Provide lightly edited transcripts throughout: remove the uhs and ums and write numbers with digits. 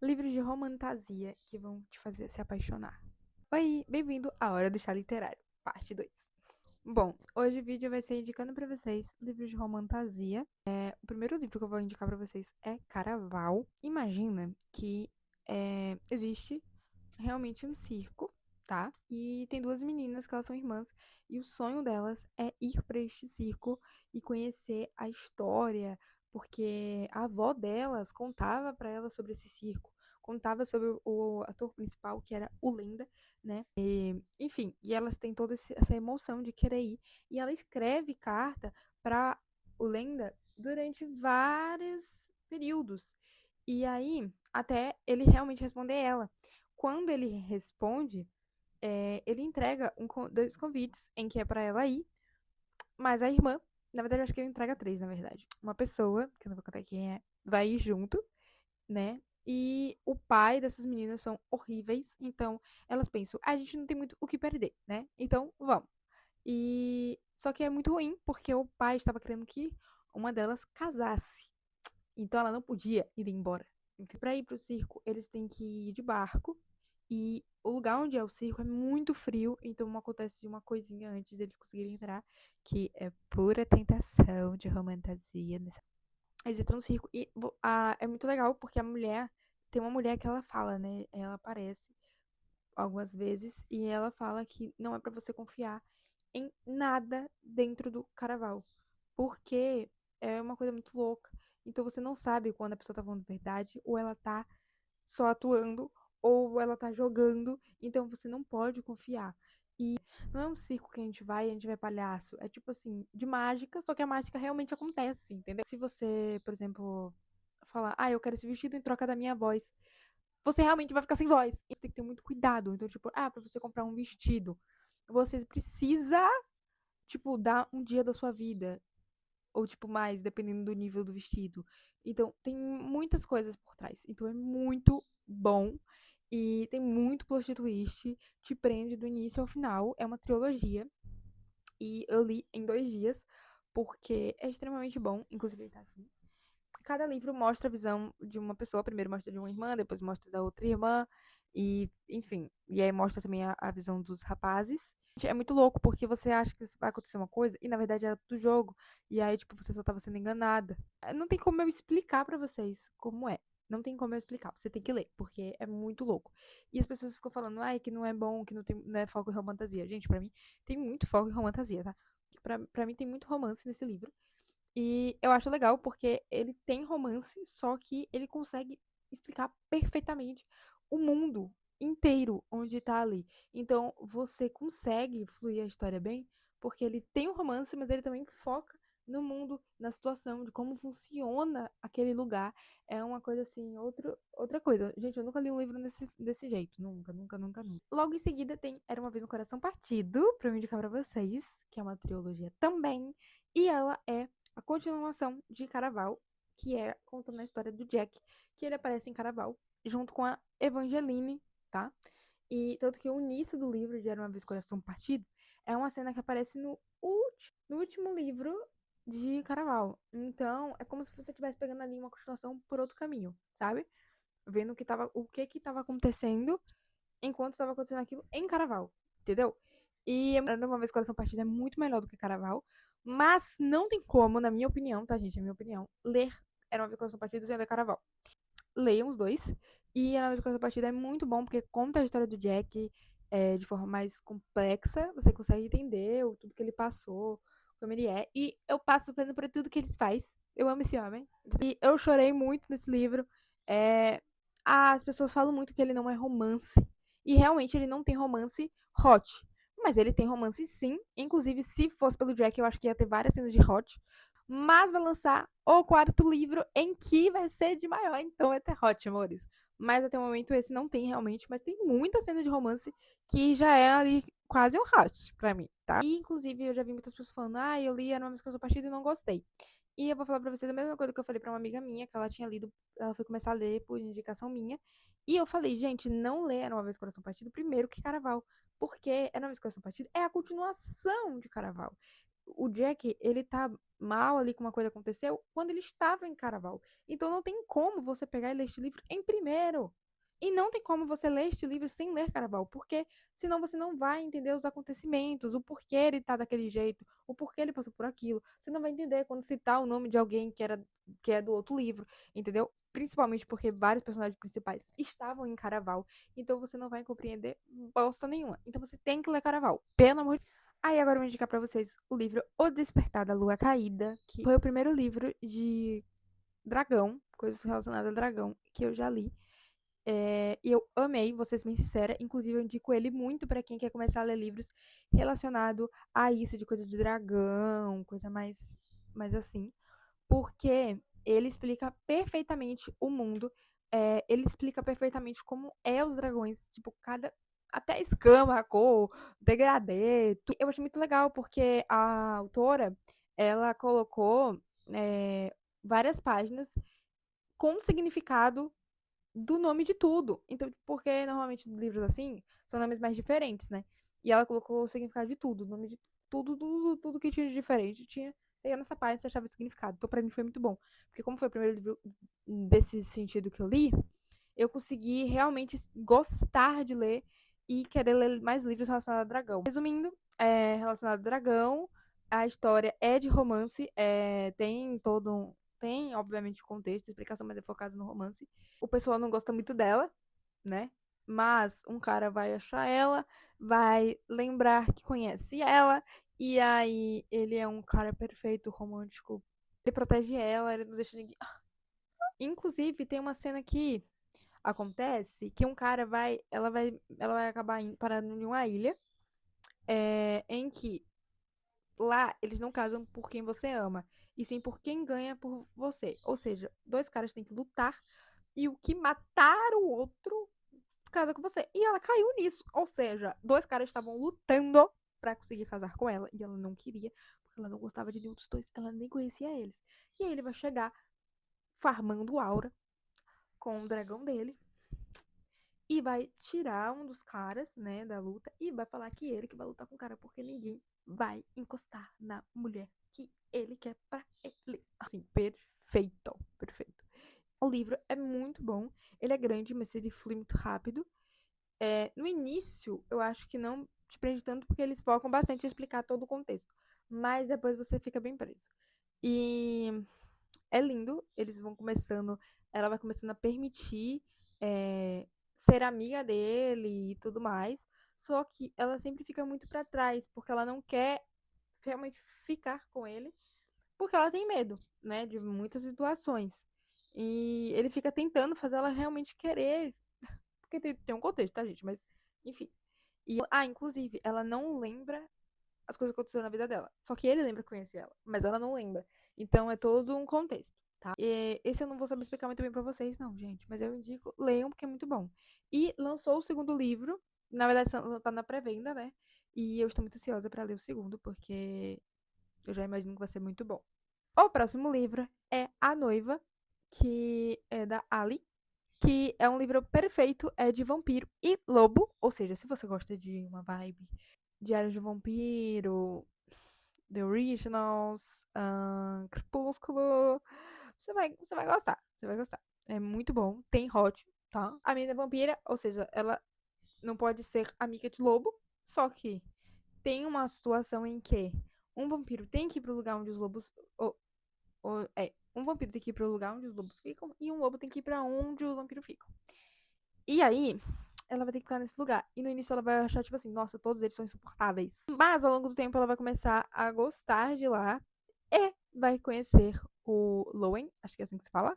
livros de romantasia que vão te fazer se apaixonar. Oi, bem-vindo à Hora do Chá Literário, parte 2. Bom, hoje o vídeo vai ser indicando pra vocês livros de romantasia. O primeiro livro que eu vou indicar pra vocês é Caraval. Imagina que existe realmente um circo, tá? E tem duas meninas que elas são irmãs e o sonho delas é ir para este circo e conhecer a história, porque a avó delas contava para elas sobre esse circo, contava sobre o ator principal, que era o Lenda, né? Enfim, e elas têm toda essa emoção de querer ir e ela escreve carta para o Lenda durante vários períodos. E aí, até ele realmente responder ela. Quando ele responde, ele entrega dois convites em que é pra ela ir, mas a irmã, na verdade, eu acho que ele entrega três, na verdade. Uma pessoa, que eu não vou contar quem é, vai ir junto, né? E o pai dessas meninas são horríveis, então elas pensam, a gente não tem muito o que perder, né? Então, vamos. E só que é muito ruim, porque o pai estava querendo que uma delas casasse. Então ela não podia ir embora. Para ir pro circo, eles têm que ir de barco. E o lugar onde é o circo é muito frio, então acontece uma coisinha antes deles conseguirem entrar, que é pura tentação de romantasia. Eles entram no circo e é muito legal porque a mulher, tem uma mulher que ela fala, né? Ela aparece algumas vezes e ela fala que não é pra você confiar em nada dentro do caraval, porque é uma coisa muito louca. Então você não sabe quando a pessoa tá falando verdade ou ela tá só atuando ou ela tá jogando, então você não pode confiar. E não é um circo que a gente vai palhaço, é tipo assim, de mágica, só que a mágica realmente acontece, entendeu? Se você, por exemplo, falar, eu quero esse vestido em troca da minha voz, você realmente vai ficar sem voz. Você tem que ter muito cuidado. Então, tipo, pra você comprar um vestido, você precisa, tipo, dar um dia da sua vida. Ou, tipo, mais, dependendo do nível do vestido. Então, tem muitas coisas por trás. Então, é muito bom. E tem muito plot twist. Te prende do início ao final. É uma trilogia. E eu li em 2 dias. Porque é extremamente bom. Inclusive, ele tá aqui. Cada livro mostra a visão de uma pessoa. Primeiro mostra de uma irmã, depois mostra da outra irmã. E, enfim. E aí mostra também a visão dos rapazes. É muito louco, porque você acha que vai acontecer uma coisa e na verdade era tudo jogo. E aí, tipo, você só tava sendo enganada. Não tem como eu explicar pra vocês como é. Não tem como eu explicar. Você tem que ler, porque é muito louco. E as pessoas ficam falando, que não é bom, que não tem, não é foco em romantasia. Gente, pra mim, tem muito foco em romantasia, tá? Pra mim, tem muito romance nesse livro. E eu acho legal porque ele tem romance, só que ele consegue explicar perfeitamente o mundo inteiro onde tá ali. Então você consegue fluir a história bem, porque ele tem um romance, mas ele também foca no mundo, na situação, de como funciona aquele lugar. É uma coisa assim, outra coisa. Gente, eu nunca li um livro desse jeito. Nunca, nunca, nunca, nunca. Logo em seguida tem Era Uma Vez no Coração Partido, pra eu indicar pra vocês, que é uma trilogia também. E ela é a continuação de Caraval, que é contando a história do Jack, que ele aparece em Caraval, junto com a Evangeline, tá? E tanto que o início do livro de Era Uma Vez Coração Partido é uma cena que aparece no último livro de Caraval. Então, é como se você estivesse pegando ali uma continuação por outro caminho, sabe? Vendo o que que tava acontecendo enquanto estava acontecendo aquilo em Caraval, entendeu? E Era Uma Vez Coração Partido é muito melhor do que Caraval, mas não tem como, na minha opinião, tá, gente? É a minha opinião, ler Era Uma Vez Coração Partido sem ler Caraval. Leiam os dois. E Era Uma Vez Coração Partido é muito bom, porque conta a história do Jack de forma mais complexa, você consegue entender tudo que ele passou, como ele é. E eu passo por tudo que ele faz. Eu amo esse homem. E eu chorei muito nesse livro. É, as pessoas falam muito que ele não é romance. E realmente ele não tem romance hot. Mas ele tem romance sim. Inclusive, se fosse pelo Jack, eu acho que ia ter várias cenas de hot. Mas vai lançar o quarto livro em que vai ser de maior. Então vai ter hot, amores. Mas até o momento esse não tem realmente. Mas tem muita cena de romance que já é ali quase um hot pra mim, tá? E inclusive eu já vi muitas pessoas falando, eu li Era Uma Vez que Eu Sou Partido e não gostei. E eu vou falar pra vocês a mesma coisa que eu falei pra uma amiga minha, que ela tinha lido, ela foi começar a ler por indicação minha. E eu falei, gente, não lê Era Uma Vez Coração Partido primeiro que Caraval. Porque Era Uma Vez Coração Partido é a continuação de Caraval. o Jack, ele tá mal ali com uma coisa que aconteceu quando ele estava em Caraval. Então não tem como você pegar e ler este livro em primeiro. E não tem como você ler este livro sem ler Caraval, porque senão você não vai entender os acontecimentos, o porquê ele tá daquele jeito, o porquê ele passou por aquilo. Você não vai entender quando citar o nome de alguém que é do outro livro, entendeu? Principalmente porque vários personagens principais estavam em Caraval. Então você não vai compreender bosta nenhuma. Então você tem que ler Caraval, pelo amor de... Aí agora eu vou indicar pra vocês o livro O Despertar da Lua Caída, que foi o primeiro livro de dragão, coisas relacionadas a dragão, que eu já li. E eu amei, vou ser bem sincera. Inclusive, eu indico ele muito pra quem quer começar a ler livros relacionado a isso, de coisa de dragão, coisa mais assim. Porque ele explica perfeitamente o mundo. Ele explica perfeitamente como é os dragões. Tipo, cada. Até a escama, a cor, degradê. Eu achei muito legal, porque a autora, ela colocou várias páginas com significado do nome de tudo. Então, porque normalmente livros assim são nomes mais diferentes, né? E ela colocou o significado de tudo, o nome de tudo que tinha de diferente. Você ia nessa página e você achava o significado. Então, pra mim foi muito bom. Porque como foi o primeiro livro desse sentido que eu li, eu consegui realmente gostar de ler e querer ler mais livros relacionados a dragão. Resumindo, relacionado a dragão, a história é de romance, tem todo um. Tem, obviamente, contexto, explicação, mas é focado no romance. O pessoal não gosta muito dela, né? Mas um cara vai achar ela, vai lembrar que conhece ela, e aí ele é um cara perfeito, romântico. Ele protege ela, ele não deixa ninguém. Inclusive, tem uma cena que acontece que um cara vai. Ela vai acabar parando em uma ilha. Em que lá eles não casam por quem você ama, e sim por quem ganha por você. Ou seja, dois caras têm que lutar e o que matar o outro casa com você. E ela caiu nisso. Ou seja, dois caras estavam lutando pra conseguir casar com ela e ela não queria, porque ela não gostava de nenhum dos dois, ela nem conhecia eles. E aí ele vai chegar farmando aura com o dragão dele e vai tirar um dos caras, né, da luta e vai falar que ele que vai lutar com o cara, porque ninguém vai encostar na mulher que ele quer pra ele. Assim, perfeito, perfeito. O livro é muito bom, ele é grande, mas ele flui muito rápido. No início, eu acho que não te prende tanto porque eles focam bastante em explicar todo o contexto, mas depois você fica bem preso. E é lindo, eles vão começando, ela vai começando a permitir é, ser amiga dele e tudo mais, só que ela sempre fica muito pra trás, porque ela não quer realmente ficar com ele, porque ela tem medo, né, de muitas situações. E ele fica tentando fazer ela realmente querer, porque tem um contexto, tá, gente? Mas, enfim. Inclusive, ela não lembra as coisas que aconteceram na vida dela. Só que ele lembra que conhece ela, mas ela não lembra. Então é todo um contexto, tá? E esse eu não vou saber explicar muito bem pra vocês, não, gente. Mas eu indico, leiam porque é muito bom. E lançou o segundo livro. Na verdade, tá na pré-venda, né? E eu estou muito ansiosa pra ler o segundo, porque eu já imagino que vai ser muito bom. O próximo livro é A Noiva, que é da Ali, que é um livro perfeito, é de vampiro e lobo. Ou seja, se você gosta de uma vibe Diário de Vampiro, The Originals, Crepúsculo. Você vai gostar. Você vai gostar. É muito bom. Tem hot, tá? A menina é vampira, ou seja, ela não pode ser amiga de lobo. Só que tem uma situação em que um vampiro tem que ir pro lugar onde os lobos. Um vampiro tem que ir pro lugar onde os lobos ficam e um lobo tem que ir pra onde os vampiros ficam. E aí, ela vai ter que ficar nesse lugar. E no início ela vai achar, tipo assim, nossa, todos eles são insuportáveis. Mas ao longo do tempo ela vai começar a gostar de lá e vai conhecer o Lowen, acho que é assim que se fala.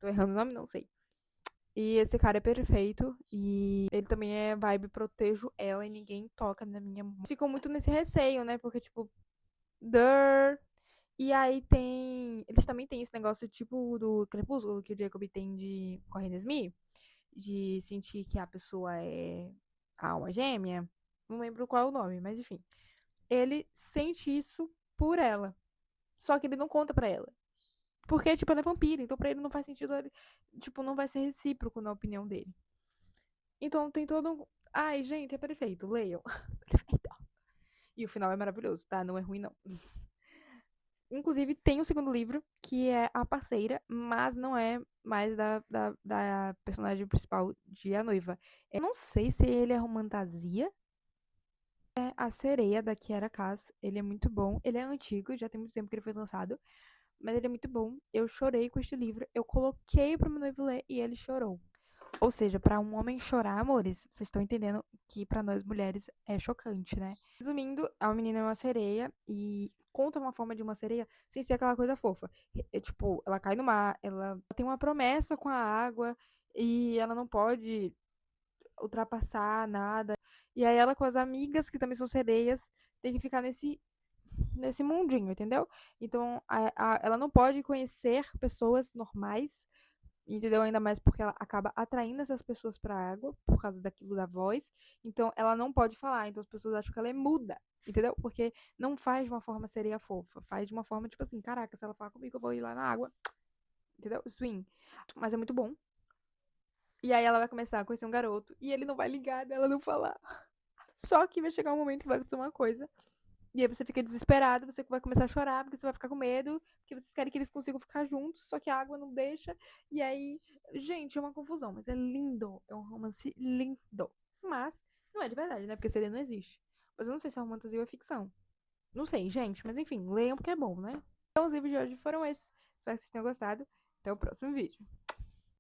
Tô errando o nome, não sei. E esse cara é perfeito. E ele também é vibe, protejo ela e ninguém toca na minha mão. Ficam muito nesse receio, né? Porque, tipo, der. E aí tem. Eles também têm esse negócio, tipo, do Crepúsculo, que o Jacob tem de Corrines-Me, de sentir que a pessoa é a alma gêmea. Não lembro qual é o nome, mas enfim. Ele sente isso por ela. Só que ele não conta pra ela. Porque, tipo, ela é vampira, então pra ele não faz sentido. Ele, tipo, não vai ser recíproco na opinião dele. Então tem todo um. Ai, gente, é perfeito. Leiam. Perfeito. E o final é maravilhoso, tá? Não é ruim, não. Inclusive, tem o segundo livro, que é A Parceira, mas não é mais da personagem principal de A Noiva. Eu não sei se ele é romantasia. É A Sereia, da Kiera Cass. Ele é muito bom. Ele é antigo, já tem muito tempo que ele foi lançado. Mas ele é muito bom. Eu chorei com este livro. Eu coloquei pro meu noivo ler e ele chorou. Ou seja, para um homem chorar, amores, vocês estão entendendo que para nós mulheres é chocante, né? Resumindo, a menina é uma sereia e conta uma forma de uma sereia sem ser aquela coisa fofa. Tipo, ela cai no mar, ela tem uma promessa com a água e ela não pode ultrapassar nada. E aí ela com as amigas, que também são sereias, tem que ficar nesse mundinho, entendeu? Então, ela não pode conhecer pessoas normais, entendeu? Ainda mais porque ela acaba atraindo essas pessoas pra água por causa daquilo da voz. Então, ela não pode falar. Então, as pessoas acham que ela é muda, entendeu? Porque não faz de uma forma sereia fofa. Faz de uma forma, tipo assim, caraca, se ela falar comigo, eu vou ir lá na água, entendeu? Swing. Mas é muito bom. E aí ela vai começar a conhecer um garoto e ele não vai ligar dela não falar. Só que vai chegar um momento que vai acontecer uma coisa. E aí você fica desesperado, você vai começar a chorar, porque você vai ficar com medo, porque vocês querem que eles consigam ficar juntos, só que a água não deixa. E aí, gente, é uma confusão, mas é lindo. É um romance lindo. Mas não é de verdade, né? Porque sereia não existe. Mas eu não sei se é fantasia ou é ficção. Não sei, gente. Mas enfim, leiam porque é bom, né? Então os livros de hoje foram esses. Espero que vocês tenham gostado. Até o próximo vídeo.